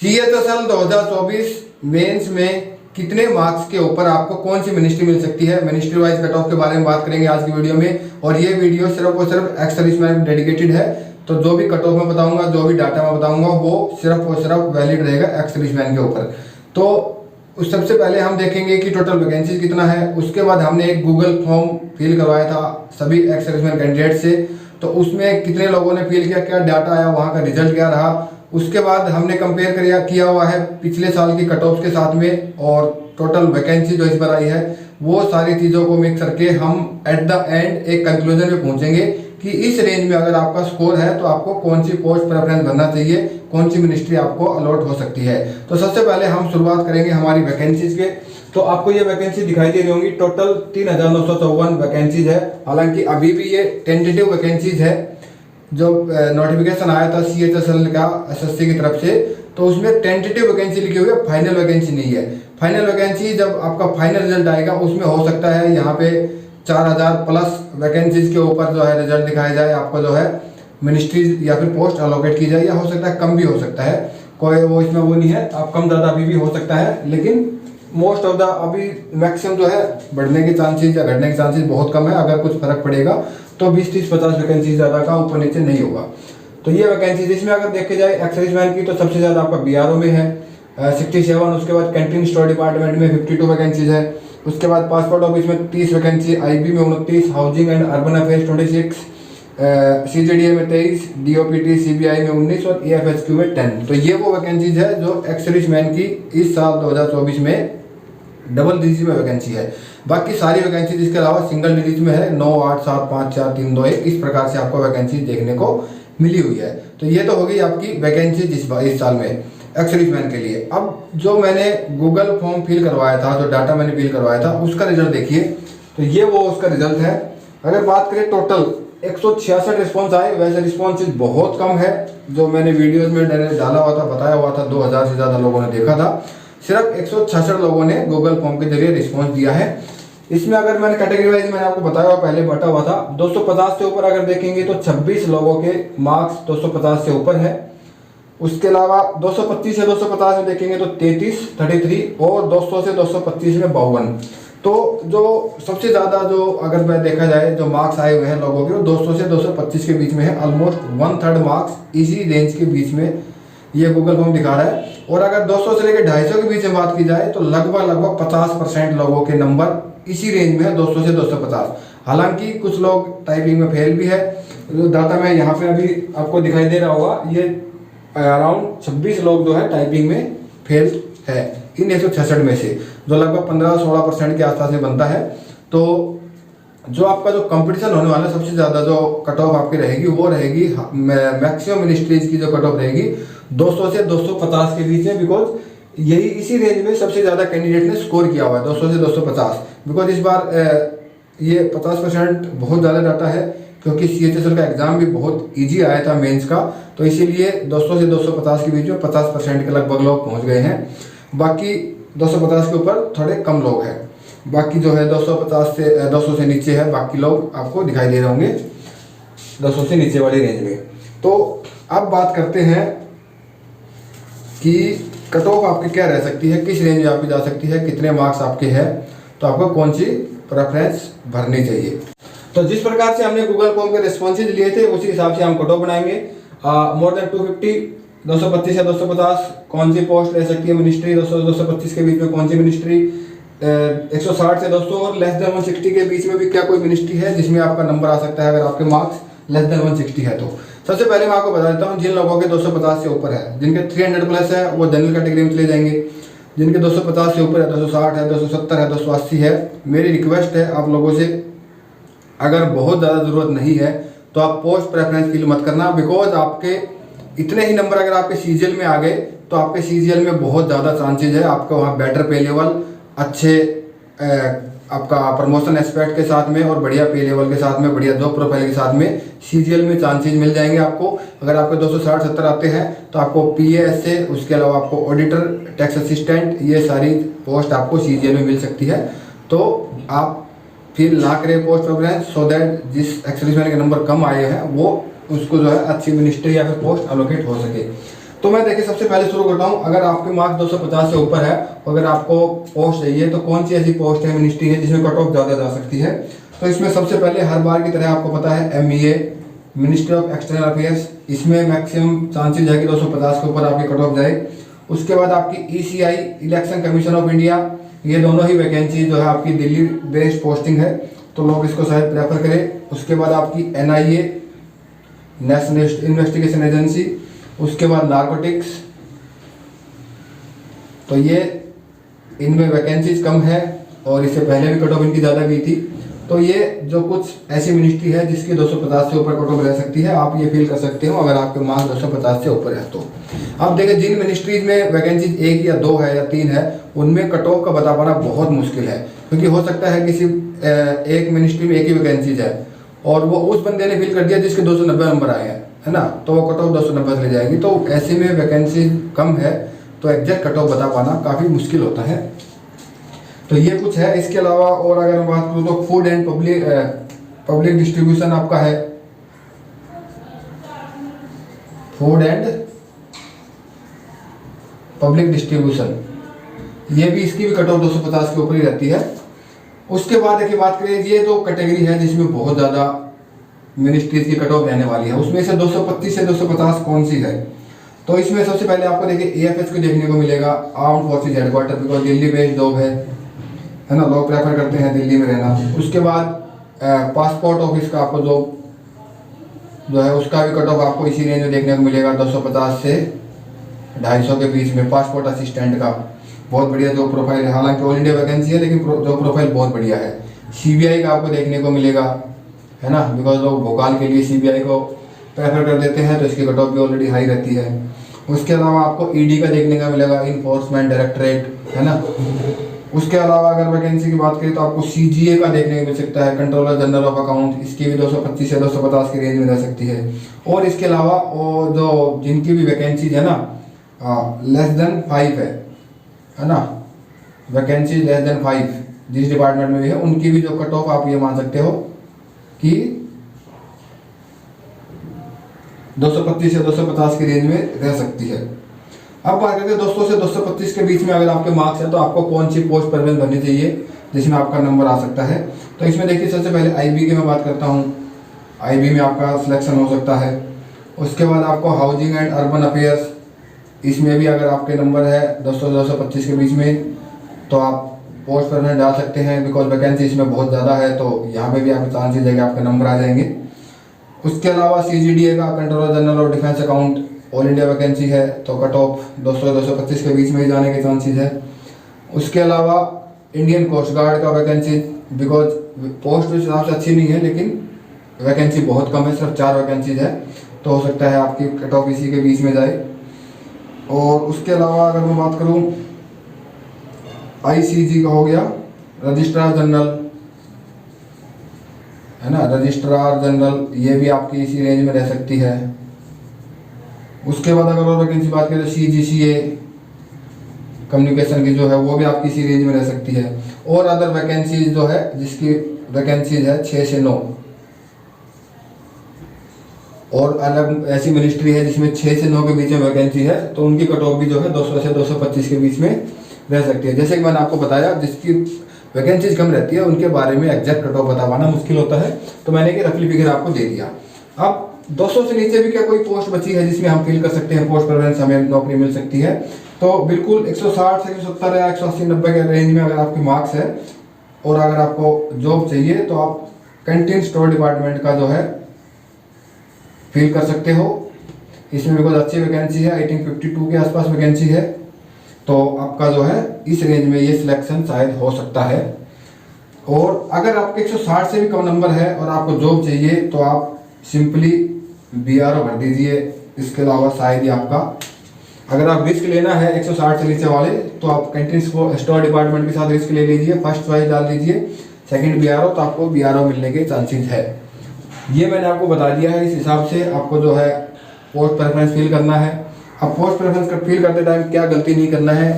CHSL 2024 mains में कितने marks के ऊपर आपको कौन सी मिनिस्ट्री मिल सकती है, मिनिस्ट्री वाइज कट ऑफ के बारे में बात करेंगे आज की वीडियो में। और ये वीडियो सिर्फ और सिर्फ एक्स सर्विसमैन डेडिकेटेड है। तो जो भी कट ऑफ में बताऊंगा, जो भी डाटा मैं बताऊंगा, वो सिर्फ और सिर्फ वैलिड रहेगा एक्स सर्विसमैन के ऊपर। तो उस सबसे पहले हम देखेंगे कि टोटल वैकेंसीज कितना है। उसके बाद हमने एक गूगल फॉर्म फिल करवाया था सभी एक्स सर्विसमैन कैंडिडेट से, तो उसमें कितने लोगों ने फिल किया, क्या डाटा आया, वहाँ का रिजल्ट क्या रहा। उसके बाद हमने कंपेयर किया हुआ है पिछले साल की कट ऑफ के साथ में, और टोटल वैकेंसी जो इस बार आई है वो सारी चीज़ों को मिक्स करके हम एट द एंड एक कंक्लूजन में पहुंचेंगे कि इस रेंज में अगर आपका स्कोर है तो आपको कौन सी पोस्ट प्रेफरेंस भरना चाहिए, कौन सी मिनिस्ट्री आपको अलॉट हो सकती है। तो सबसे पहले हम शुरुआत करेंगे हमारी वैकेंसीज के। तो आपको ये वैकेंसी दिखाई दे रही होंगी, टोटल 3,954 वैकेंसीज है। हालांकि अभी भी ये टेंटेटिव वैकेंसीज है। जो नोटिफिकेशन आया था CHSL का SSC की तरफ से, तो उसमें टेंटेटिव वैकेंसी लिखी हुई है, फाइनल वैकेंसी नहीं है। फाइनल वैकेंसी जब आपका फाइनल रिजल्ट आएगा उसमें हो सकता है यहाँ पे 4,000 प्लस वैकेंसीज के ऊपर जो है रिजल्ट दिखाया जाए, आपको जो है मिनिस्ट्रीज या फिर पोस्ट अलोकेट की जाए, या हो सकता है कम भी हो सकता है, कोई वो इसमें वो नहीं है, आप कम ज़्यादा अभी भी हो सकता है। लेकिन मोस्ट ऑफ द अभी मैक्सिमम जो है बढ़ने के चांसेस या घटने के चांसेस बहुत कम है। अगर कुछ फर्क पड़ेगा तो 20, 30, 50 वैकेंसी ज़्यादा का ऊपर नीचे नहीं होगा। तो ये वैकेंसी जिसमें अगर देखे जाए एक्स सर्विसमैन की, तो सबसे ज़्यादा आपका BRO में है 67। उसके बाद कैंटीन स्टोर डिपार्टमेंट में 52 वैकेंसीज है। उसके बाद पासपोर्ट ऑफिस में 30 वैकेंसी, IB में 29, housing and urban affairs 26, CJDA में 23, DOPT CBI में 19 और AFSQ में 10। तो ये वो वैकेंसीज है जो एक्स सर्विसमैन की इस साल 2024 में डबल डिजिट में वैकेंसी है। बाकी सारी वैकेंसी इसके अलावा सिंगल डिजिट में है, 9, 8, 7, 5, 4, 3, 2, 1 इस प्रकार से आपको वैकेंसी देखने को मिली हुई है। तो ये तो होगी आपकी वैकेंसी इस साल में एक्स सर्विसमैन के लिए। अब जो मैंने गूगल फॉर्म फिल करवाया था, जो डाटा मैंने फिल करवाया था, उसका रिजल्ट देखिए। तो ये वो उसका रिजल्ट है। अगर बात करें टोटल 166 रिस्पॉन्स आए, वैसे रिस्पॉन्स बहुत कम है। जो मैंने वीडियोज में डाला हुआ था, बताया हुआ था, 2000 से ज़्यादा लोगों ने देखा था। सिर्फ 166 लोगों ने गूगल फॉर्म के जरिए रिस्पॉन्स दिया है। इसमें अगर मैंने कैटेगरी वाइज मैंने आपको बताया हुआ पहले बटा हुआ था, 250 से ऊपर अगर देखेंगे तो 26 लोगों के मार्क्स 250 से ऊपर है। उसके अलावा 225 से 250 में देखेंगे तो 33 और 200 से 225 में 52। तो जो सबसे ज़्यादा जो अगर मैं देखा जाए जो मार्क्स आए हुए हैं लोगों के, वो 200 से 225 के बीच में है। ऑलमोस्ट 1/3 मार्क्स इसी रेंज के बीच में ये गूगल फॉर्म दिखा रहा है। और अगर 200 से लेकर 250 के बीच में बात की जाए तो लगभग 50% लोगों के नंबर इसी रेंज में है, 200 से 250। हालांकि कुछ लोग टाइपिंग में फेल भी है। जो डाटा में यहाँ पे अभी आपको दिखाई दे रहा होगा, ये अराउंड 26 लोग जो है टाइपिंग में फेल है इन 166 में से, जो लगभग 15-16% के आसपास में बनता है। तो जो आपका जो कंपटीशन होने वाला है, सबसे ज़्यादा जो कट ऑफ आपकी रहेगी वो रहेगी मैक्सिमम मिनिस्ट्रीज की जो कट ऑफ रहेगी 200 से 250 के बीच में। बिकॉज यही इसी रेंज में सबसे ज़्यादा कैंडिडेट ने स्कोर किया हुआ है, 200 से 250। बिकॉज इस बार ये 50% बहुत ज़्यादा डाटा है, क्योंकि CHSL का एग्ज़ाम भी बहुत ईजी आया था मेंस का। तो इसीलिए 200 से 250 के बीच में 50% के लगभग लोग पहुँच गए हैं। बाकी 250 के ऊपर थोड़े कम लोग हैं। बाकी जो है 200 से नीचे है, बाकी लोग आपको दिखाई दे रहे होंगे 200 से नीचे वाली रेंज में। तो अब बात करते हैं कि कट ऑफ आपकी क्या रह सकती है, किस रेंज में आपकी जा सकती है, कितने मार्क्स आपके हैं, तो आपको कौन सी प्रेफरेंस भरनी चाहिए। तो जिस प्रकार से हमने गूगल फॉर्म के रिस्पॉन्सेज लिए थे उसी हिसाब से हम कट ऑफ बनाएंगे। मोर देन 250, 225 या 250 कौन सी पोस्ट ले सकती है मिनिस्ट्री, 200 से 225 के बीच में कौन सी मिनिस्ट्री, 160 से 200 और लेस देन 160 के बीच में भी क्या कोई मिनिस्ट्री है जिसमें आपका नंबर आ सकता है अगर आपके मार्क्स लेस देन 160 है। तो सबसे पहले मैं आपको बता देता हूँ, जिन लोगों के 250 से ऊपर है, जिनके 300 प्लस है, वो जनरल कैटेगरी में चले जाएंगे। जिनके 250 से ऊपर है, 260 है, 270 है, 280 है, मेरी रिक्वेस्ट है आप लोगों से, अगर बहुत ज़्यादा ज़रूरत नहीं है तो आप पोस्ट प्रेफरेंस फील मत करना। बिकॉज आपके इतने ही नंबर अगर आपके CGL में आ गए तो आपके CGL में बहुत ज़्यादा चांसेज है आपका वहाँ बेटर पे लेवल, अच्छे आपका प्रमोशन एस्पेक्ट के साथ में और बढ़िया पे लेवल के साथ में, बढ़िया जॉब प्रोफाइल के साथ में CGL में चांसेस मिल जाएंगे आपको। अगर आपके 260-70 आते हैं तो आपको PA से, उसके अलावा आपको ऑडिटर, टैक्स असिस्टेंट, ये सारी पोस्ट आपको CGL में मिल सकती है। तो आप फिर ना करें पोस्ट प्रेफरेंस, सो दैट जिस एक्स सर्विसमैन के नंबर कम आए हैं वो उसको जो है अच्छी मिनिस्ट्री या फिर पोस्ट अलोकेट हो सके। तो मैं देखिए सबसे पहले शुरू करता हूँ। अगर आपके मार्क्स 250 से ऊपर है, अगर आपको पोस्ट चाहिए तो कौन सी ऐसी पोस्ट है, मिनिस्ट्री है जिसमें कट ऑफ ज़्यादा जा सकती है। तो इसमें सबसे पहले हर बार की तरह आपको पता है MEA ministry of external affairs, इसमें मैक्सिमम चांसेस है कि 250 के ऊपर आपकी कट ऑफ जाए। उसके बाद आपकी ECI election commission of India, ये दोनों ही वैकेंसी जो है आपकी दिल्ली बेस्ड पोस्टिंग है, तो लोग इसको शायद प्रेफर करें। उसके बाद आपकी NIA नेशनल इन्वेस्टिगेशन एजेंसी, उसके बाद नार्कोटिक्स, तो ये इनमें वैकेंसीज कम है और इससे पहले भी कट ऑफ इनकी ज़्यादा गई थी। तो ये जो कुछ ऐसी मिनिस्ट्री है जिसकी 250 से ऊपर कट ऑफ रह सकती है, आप ये फील कर सकते हो अगर आपके मार्क्स 250 से ऊपर है तो। अब देखिए जिन मिनिस्ट्रीज में वैकेंसीज 1 या 2 है या 3 है, उनमें कट ऑफ का बता पाना बहुत मुश्किल है, क्योंकि हो सकता है किसी एक मिनिस्ट्री में एक ही वैकेंसीज है और वो उस बंदे ने फिल कर दिया जिसके 290 नंबर आए हैं, है ना, तो वो कट ऑफ 290 ले जाएगी। तो ऐसे में वैकेंसी कम है तो एग्जैक्ट कट ऑफ बता पाना काफ़ी मुश्किल होता है। तो ये कुछ है। इसके अलावा और अगर मैं बात करूँ तो फूड एंड पब्लिक डिस्ट्रीब्यूशन आपका है, फूड एंड पब्लिक डिस्ट्रीब्यूशन, ये भी इसकी भी कट ऑफ 250 के ऊपर ही रहती है। उसके बाद देखिए बात करें, ये तो कैटेगरी है जिसमें बहुत ज़्यादा मिनिस्ट्रीज की कट ऑफ रहने वाली है। उसमें से 225 से 250 कौन सी है, तो इसमें सबसे पहले आपको देखिए AFS को देखने को मिलेगा, armed forces headquarter, because Delhi based job है ना, लोग प्रेफर करते हैं दिल्ली में रहना। उसके बाद पासपोर्ट ऑफिस का आपको जो है उसका भी कट ऑफ आपको इसी रेंज में देखने को मिलेगा, 250 से 250 के बीच में। पासपोर्ट असिस्टेंट का बहुत बढ़िया जो प्रोफाइल है, हालांकि ऑल इंडिया वैकेंसी है लेकिन जो प्रोफाइल बहुत बढ़िया है। CBI का आपको देखने को मिलेगा, है ना, बिकॉज लोग भोपाल के लिए CBI को प्रेफर कर देते हैं, तो इसकी कट ऑफ भी ऑलरेडी हाई रहती है। उसके अलावा आपको ED का देखने का मिलेगा, इन्फोर्समेंट डायरेक्टरेट, है ना। उसके अलावा अगर वैकेंसी की बात करें तो आपको CGA का देखने को मिल सकता है, कंट्रोलर जनरल ऑफ अकाउंट, इसकी भी 225 से 250 की रेंज में रह सकती है। और इसके अलावा वो जो जिनकी भी वैकेंसीज है ना लेस देन 5 है ना, वैकेंसी लेस देन 5 जिस डिपार्टमेंट में भी है, उनकी भी जो कट ऑफ आप ये मान सकते हो कि 225 से 250 की रेंज में रह सकती है। अब बात करते हैं 200 से 225 के बीच में अगर आपके मार्क्स है तो आपको कौन सी पोस्ट प्रेफरेंस भरनी चाहिए जिसमें आपका नंबर आ सकता है। तो इसमें देखिए सबसे पहले IB की मैं बात करता हूँ, IB में आपका सिलेक्शन हो सकता है। उसके बाद आपको हाउसिंग एंड अर्बन अफेयर्स, इसमें भी अगर आपके नंबर है 200 से 225 के बीच में तो आप पोस्ट प्रेफरेंस डाल सकते हैं, बिकॉज वैकेंसी इसमें बहुत ज़्यादा है, तो यहाँ पे भी आपके चांसेज है कि आपके नंबर आ जाएंगे। उसके अलावा CGDA का controller general of defence account, all India vacancy है, तो कट ऑफ 200 से 225 के बीच में ही जाने के चांसेस है। उसके अलावा इंडियन कोस्ट गार्ड का वैकेंसी, बिकॉज पोस्ट उस हिसाब से अच्छी नहीं है लेकिन वैकेंसी बहुत कम है, सिर्फ 4 वैकेंसीज है, तो हो सकता है आपकी कट ऑफ इसी के बीच में जाए। और उसके अलावा अगर मैं बात करूँ ICG का हो गया, रजिस्ट्रार जनरल, है ना, रजिस्ट्रार जनरल, ये भी आपकी इसी रेंज में रह सकती है। उसके बाद अगर और वैकेंसी बात करें तो CGCA कम्युनिकेशन की जो है वो भी आपकी इसी रेंज में रह सकती है। और अदर वैकेंसीज जो है जिसकी वैकेंसीज है 6 से 9, और अलग ऐसी मिनिस्ट्री है जिसमें 6 से 9 के बीच में वैकेंसी है, तो उनकी कट ऑफ भी जो है 200 से 225 के बीच में रह सकती है। जैसे कि मैंने आपको बताया जिसकी वैकेंसीज कम रहती है उनके बारे में एग्जैक्ट कट ऑफ बता पाना मुश्किल होता है, तो मैंने एक रफली फिगर आपको दे दिया। अब 200 से नीचे भी क्या कोई पोस्ट बची है जिसमें हम फील कर सकते हैं पोस्ट प्रेफरेंस हमें नौकरी मिल सकती है, तो बिल्कुल 160 से 170 या 180-90 के रेंज में अगर आपके मार्क्स है और अगर आपको जॉब चाहिए तो आप कैंटीन स्टोर डिपार्टमेंट का जो है फील कर सकते हो। इसमें बिल्कुल अच्छी वैकेंसी है, आई थिंक 52 के आसपास वैकेंसी है, तो आपका जो है इस रेंज में ये सिलेक्शन शायद हो सकता है। और अगर आपके 160 से भी कम नंबर है और आपको जॉब चाहिए तो आप सिंपली BRO भर दीजिए। इसके अलावा शायद ही आपका, अगर आप रिस्क लेना है 160 से नीचे वाले तो आप कैंटीन स्टोर डिपार्टमेंट के साथ रिस्क ले लीजिए, फर्स्ट चॉइस डाल दीजिए, सेकंड BRO, तो आपको BRO मिलने के चांसेस है। ये मैंने आपको बता दिया है, इस हिसाब से आपको जो है पोस्ट प्रेफरेंस फील करना है। अब पोस्ट प्रेफरेंस फील करते टाइम क्या गलती नहीं करना है,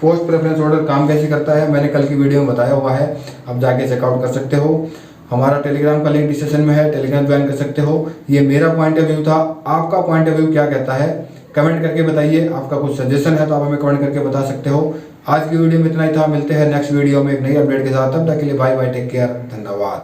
पोस्ट प्रेफरेंस ऑर्डर काम कैसे करता है मैंने कल की वीडियो में बताया हुआ है, आप जाके चेकआउट कर सकते हो। हमारा टेलीग्राम का लिंक डिस्क्रिप्शन में है, टेलीग्राम ज्वाइन कर सकते हो। ये मेरा पॉइंट ऑफ व्यू था, आपका पॉइंट ऑफ व्यू क्या कहता है कमेंट करके बताइए। आपका कुछ सजेशन है तो आप हमें कमेंट करके बता सकते हो। आज की वीडियो में इतना ही था, मिलते हैं नेक्स्ट वीडियो में एक नई अपडेट के साथ। तब तक के लिए बाय बाय, टेक केयर, धन्यवाद।